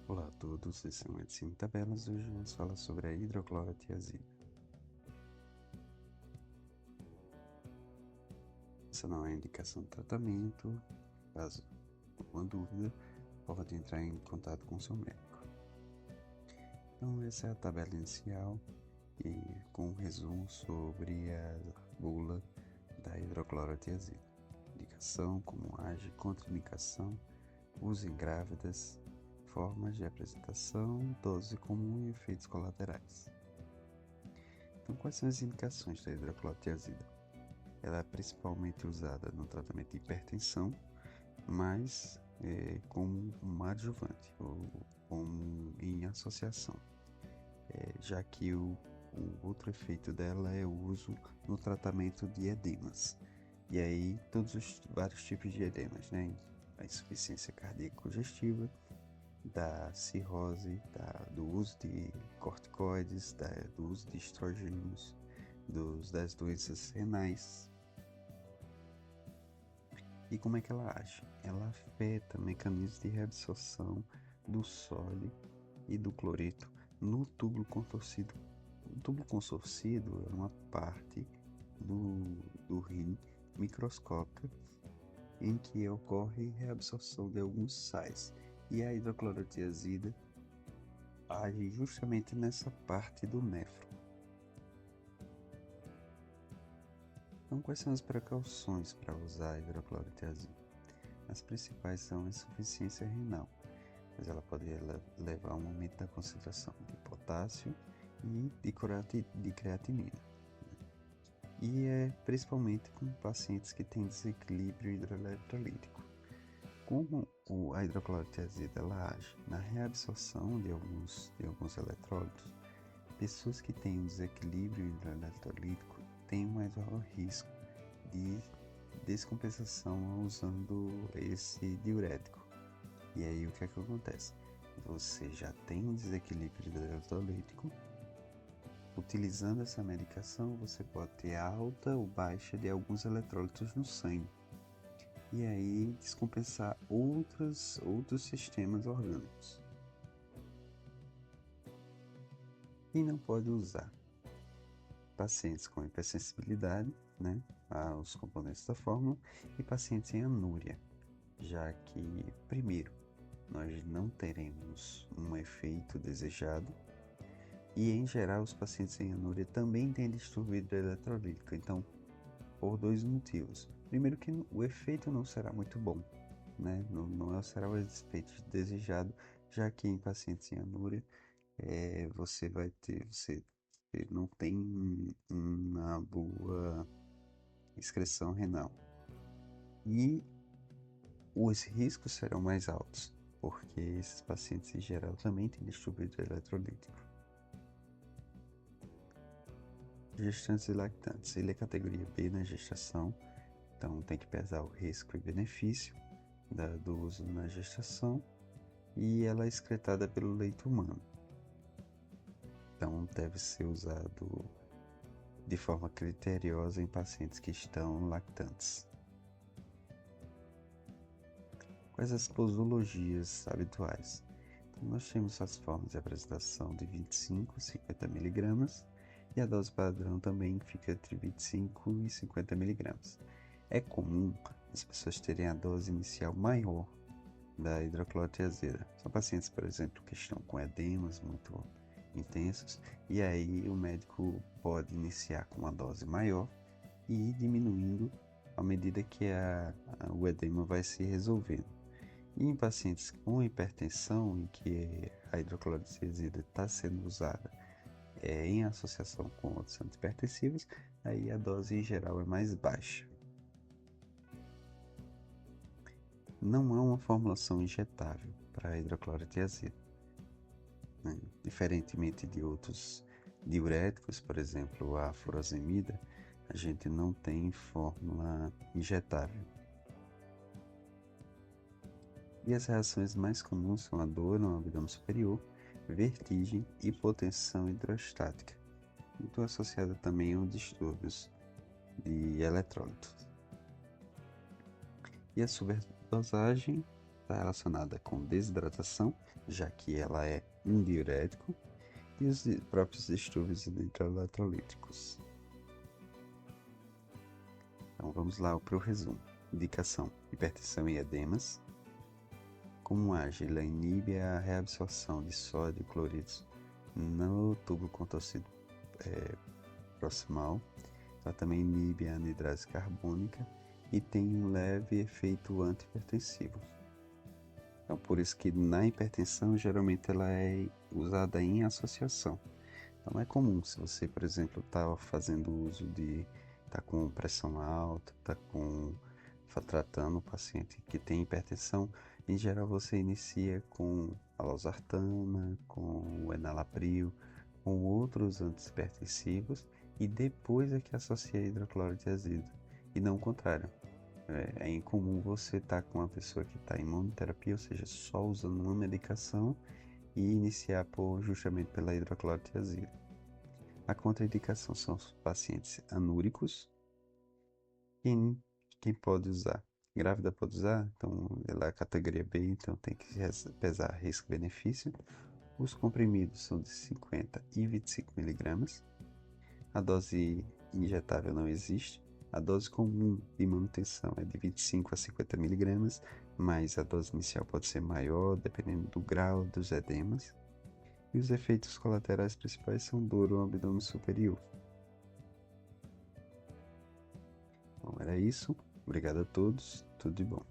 Olá a todos, esse é o Medicina em Tabelas. Hoje vamos falar sobre a hidroclorotiazida. Essa não é indicação de tratamento. Caso alguma dúvida, pode entrar em contato com seu médico. Então essa é a tabela inicial e com um resumo sobre a bula da hidroclorotiazida. Indicação, como age, contraindicação, uso em grávidas, formas de apresentação, dose comum e efeitos colaterais. Então, quais são as indicações da hidroclorotiazida? Ela é principalmente usada no tratamento de hipertensão, mas como um adjuvante ou como em associação, já que o outro efeito dela é o uso no tratamento de edemas. E aí, todos os vários tipos de edemas, né? A insuficiência cardíaca congestiva, da cirrose, do uso de corticoides, do uso de estrogênios, das doenças renais. E como é que ela age? Ela afeta mecanismos de reabsorção do sódio e do cloreto no túbulo contorcido. O túbulo contorcido é uma parte do rim microscópica em que ocorre reabsorção de alguns sais. E a hidroclorotiazida age justamente nessa parte do néfron. Então, quais são as precauções para usar a hidroclorotiazida? As principais são a insuficiência renal, mas ela pode levar a um aumento da concentração de potássio e de creatinina. E é principalmente com pacientes que têm desequilíbrio hidroeletrolítico. Como a hidroclorotiazida ela age na reabsorção de alguns eletrólitos, pessoas que têm um desequilíbrio hidroeletrolítico têm um maior risco de descompensação usando esse diurético. E aí o que é que acontece? Você já tem um desequilíbrio hidroeletrolítico. Utilizando essa medicação, você pode ter alta ou baixa de alguns eletrólitos no sangue. E aí descompensar outros sistemas orgânicos. E não pode usar pacientes com hipersensibilidade, né, aos componentes da fórmula, e pacientes em anúria, já que, primeiro, nós não teremos um efeito desejado, e em geral os pacientes em anúria também têm distúrbio hidroeletrolítico, então, por dois motivos. Primeiro que o efeito não será muito bom, né, não será o efeito desejado, já que em pacientes em anúria, você não tem uma boa excreção renal. E os riscos serão mais altos, porque esses pacientes em geral também têm distúrbio hidroeletrolítico. Gestantes e lactantes. Ele é categoria B na gestação, então tem que pesar o risco e benefício do uso na gestação, e ela é excretada pelo leite humano. Então deve ser usado de forma criteriosa em pacientes que estão lactantes. Quais as posologias habituais? Então, nós temos as formas de apresentação de 25 e 50 mg, e a dose padrão também fica entre 25 e 50 mg. É comum as pessoas terem a dose inicial maior da hidroclorotiazida. São pacientes, por exemplo, que estão com edemas muito intensos, e aí o médico pode iniciar com uma dose maior e ir diminuindo à medida que o edema vai se resolvendo. E em pacientes com hipertensão, em que a hidroclorotiazida está sendo usada em associação com outros antihipertensivos, aí a dose em geral é mais baixa. Não há uma formulação injetável para a hidroclorotiazida, né? Diferentemente de outros diuréticos, por exemplo, a furosemida, a gente não tem fórmula injetável. E as reações mais comuns são a dor no abdômen superior, vertigem e hipotensão hidrostática, muito associada também a distúrbios de eletrólitos. E a superdosagem está relacionada com desidratação, já que ela é um diurético, e os próprios distúrbios hidroeletrolíticos. Então vamos lá para o resumo. Indicação: hipertensão e edemas. Como age? Ela inibe a reabsorção de sódio e clorídeos no tubo contorcido proximal. Ela também inibe a anidrase carbônica e tem um leve efeito antihipertensivo. Então, por isso que na hipertensão, geralmente ela é usada em associação. Então, é comum, se você, por exemplo, está fazendo uso está com pressão alta, tratando o paciente que tem hipertensão, em geral você inicia com a losartana, com o enalapril, com outros antihipertensivos, e depois é que associa a hidrocloro de azida, e não o contrário. É incomum você estar com uma pessoa que está em imunoterapia, ou seja, só usando uma medicação, e iniciar justamente pela hidroclorotiazida. A contraindicação são os pacientes anúricos. Quem pode usar? Grávida pode usar, então ela é categoria B, então tem que pesar risco-benefício. Os comprimidos são de 50 e 25 mg. A dose injetável não existe. A dose comum de manutenção é de 25 a 50 mg, mas a dose inicial pode ser maior, dependendo do grau dos edemas. E os efeitos colaterais principais são dor no abdômen superior. Bom, era isso. Obrigado a todos. Tudo de bom.